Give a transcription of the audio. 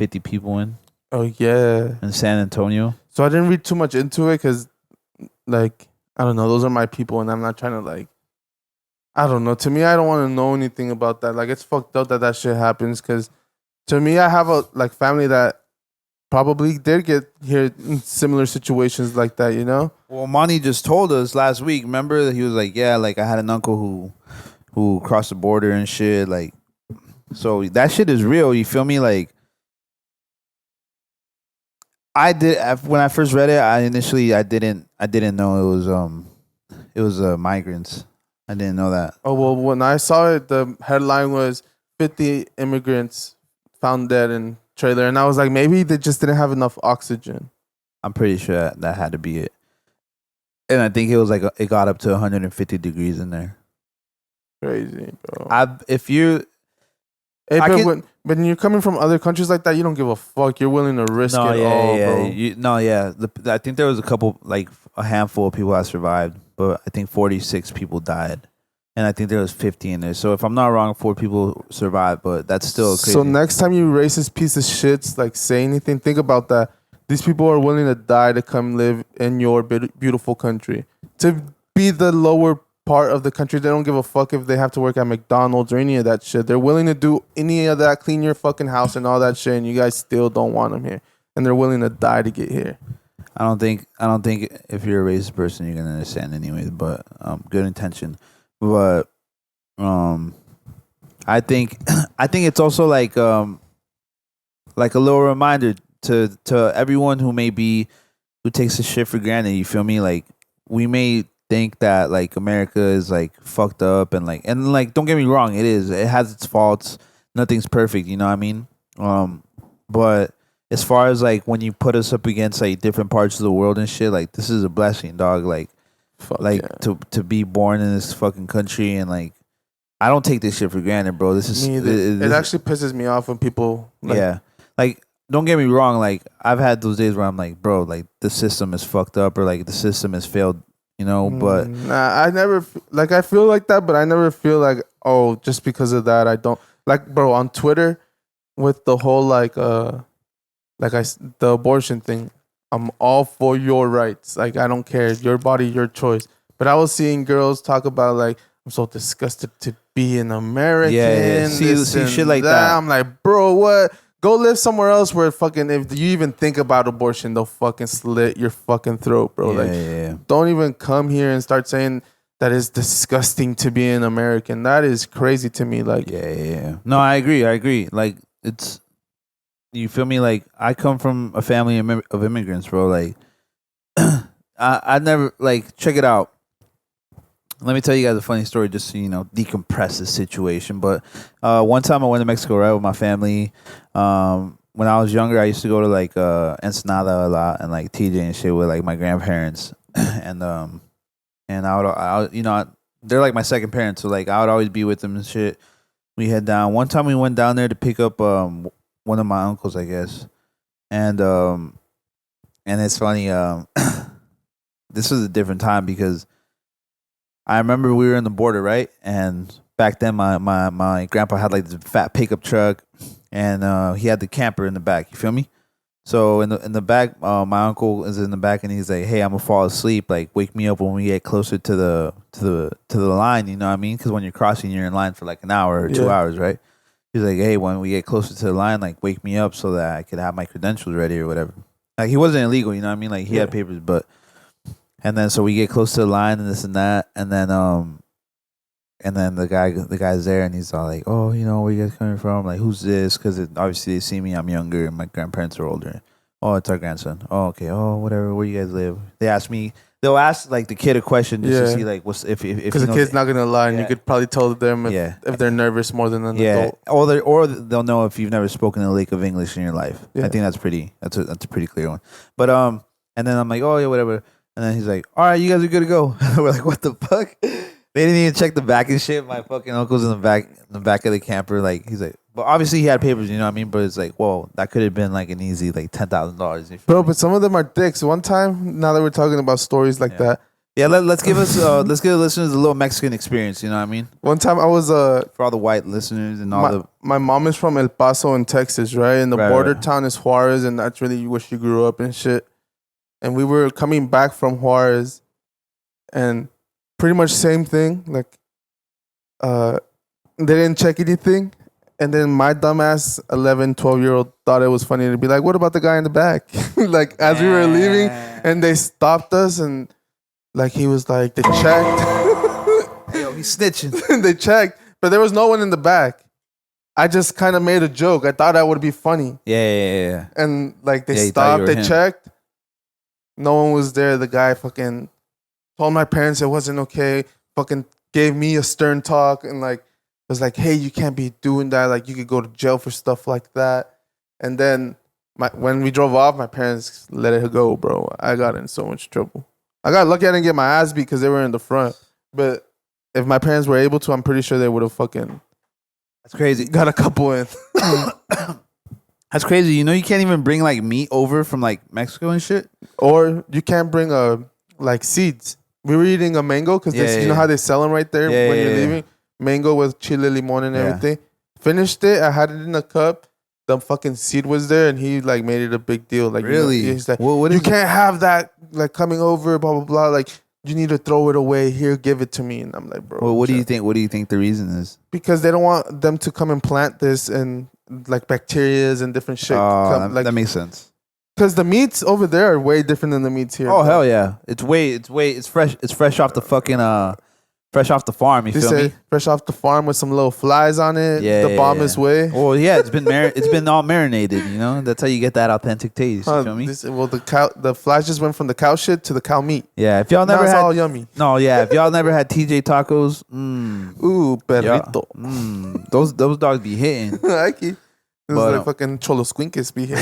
50 people Oh yeah. in San Antonio. So I didn't read too much into it because, like, I don't know. Those are my people, and I'm not trying to like. I don't know. To me, I don't want to know anything about that. Like, it's fucked up that shit happens. Because to me, I have a like family that probably did get here in similar situations like that. You know. Well, Monty just told us last week. Remember that he was like, "Yeah, like I had an uncle who crossed the border and shit." Like, so that shit is real. You feel me? Like, I did when I first read it. I didn't know it was migrants. I didn't know that. Oh well, when I saw it, the headline was 50 immigrants found dead in trailer, and I was like, maybe they just didn't have enough oxygen. I'm pretty sure that had to be it. And I think it was like it got up to 150 degrees in there. Crazy, bro. When you're coming from other countries like that, you don't give a fuck. You're willing to risk it all, bro. I think there was a handful of people that survived, but I think 46 people died. And I think there was 50 in there. So if I'm not wrong, 4 people survived, but that's still crazy. So next time you racist piece of shits like say anything, think about that. These people are willing to die to come live in your beautiful country. To be the lower part of the country, they don't give a fuck if they have to work at McDonald's or any of that shit. They're willing to do any of that, clean your fucking house and all that shit, and you guys still don't want them here. And they're willing to die to get here. I don't think if you're a racist person you're gonna understand anyways, but good intention. But I think it's also like a little reminder to everyone who takes this shit for granted. You feel me? Like, we may think that like America is like fucked up and don't get me wrong, it is. It has its faults. Nothing's perfect, you know what I mean? But as far as like when you put us up against like different parts of the world and shit, like this is a blessing, dog. Like, to be born in this fucking country, and like I don't take this shit for granted, bro. This is it actually pisses me off when people like don't get me wrong, like I've had those days where I'm like, bro, like the system is fucked up or like the system has failed, you know, but I never like I feel like that, but I never feel like, oh, just because of that I don't like, bro, on Twitter with the whole the abortion thing. I'm all for your rights. Like, I don't care. Your body, your choice. But I was seeing girls talk about, like, I'm so disgusted to be an American. Yeah. See shit like that. I'm like, bro, what? Go live somewhere else where fucking, if you even think about abortion, they'll fucking slit your fucking throat, bro. Don't even come here and start saying that it's disgusting to be an American. That is crazy to me. Like, yeah. No, I agree. Like, it's... You feel me? Like, I come from a family of immigrants, bro. Like, I never, like, check it out. Let me tell you guys a funny story just to, decompress the situation. But one time I went to Mexico, right, with my family. When I was younger, I used to go to, like, Ensenada a lot and, like, TJ and shit with, like, my grandparents. and I would, they're, like, my second parents. So, like, I would always be with them and shit. We head down. One time we went down there to pick up one of my uncles, I guess, and it's funny. This was a different time because I remember we were in the border, right? And back then, my grandpa had like this fat pickup truck, and he had the camper in the back. You feel me? So in the back, my uncle is in the back, and he's like, "Hey, I'm gonna fall asleep. Like, wake me up when we get closer to the line." You know what I mean? Because when you're crossing, you're in line for like an hour or 2 hours, right? He's like, "Hey, when we get closer to the line, like, wake me up so that I could have my credentials ready or whatever." Like, he wasn't illegal, you know what I mean? Like, he had papers, but... And then, so we get close to the line and this and that, and then the guy's there, and he's all like, "Oh, where you guys coming from? Like, who's this?" Because obviously they see me, I'm younger, and my grandparents are older. "Oh, it's our grandson." "Oh, okay. Oh, whatever. Where you guys live?" They'll ask like the kid a question just to see like what's if because the kid's not gonna lie, and you could probably tell them if they're nervous more than an adult. Or they'll know if you've never spoken a lick of English in your life. I think that's a pretty clear one. But and then I'm like, "Oh yeah, whatever." And then he's like, "All right, you guys are good to go." We're like, "What the fuck?" They didn't even check the back and shit. My fucking uncle's in the back of the camper. Like, he's like, but obviously he had papers, you know what I mean? But it's like, whoa, that could have been like an easy like $10,000. Bro, but some of them are dicks. One time, now that we're talking about stories like that, Yeah, let's give the listeners a little Mexican experience. You know what I mean? One time I was For all the white listeners and all my mom is from El Paso in Texas, right? And the border Right. town is Juarez, and that's really where she grew up and shit. And we were coming back from Juarez, and pretty much same thing. Like, they didn't check anything. And then my dumbass 11, 12-year-old thought it was funny to be like, what about the guy in the back? Like, as we were leaving, and they stopped us, and like, he was like, they checked. Yo, he's snitching. They checked, but there was no one in the back. I just kind of made a joke. I thought that would be funny. Yeah. And like, they Yeah, you thought you stopped, were they him. checked. No one was there. The guy fucking told my parents it wasn't okay. Fucking gave me a stern talk and like was like, hey, you can't be doing that. Like, you could go to jail for stuff like that. And then when we drove off, my parents let it go, bro. I got in so much trouble. I got lucky I didn't get my ass beat because they were in the front. But if my parents were able to, I'm pretty sure they would have fucking That's crazy. got a couple in. That's crazy. You know, you can't even bring like meat over from like Mexico and shit. Or you can't bring like seeds. We were eating a mango because you know how they sell them right there when you're leaving. Mango with chile limon and everything. Finished it. I had it in a cup. The fucking seed was there, and he like made it a big deal. Like, Really? you know, he's like, What you is can't have that like coming over. Blah blah blah. Like, you need to throw it away. Here, give it to me. And I'm like, bro. Well, what do you think? What do you think the reason is? Because they don't want them to come and plant this and like bacterias and different shit. That makes sense. Because the meats over there are way different than the meats here. Oh hell yeah! It's fresh. It's fresh off the fucking fresh off the farm. You They feel me? fresh off the farm with some little flies on it. Yeah, the bombest way. Well, yeah, it's been all marinated. You know, that's how you get that authentic taste. You feel me? The flies just went from the cow shit to the cow meat. Yeah, if y'all Now never it's had, all yummy. no, yeah, if y'all never had TJ tacos, Ooh, perrito. those dogs be hitting. I keep. This But, is like fucking cholo squinkis be here.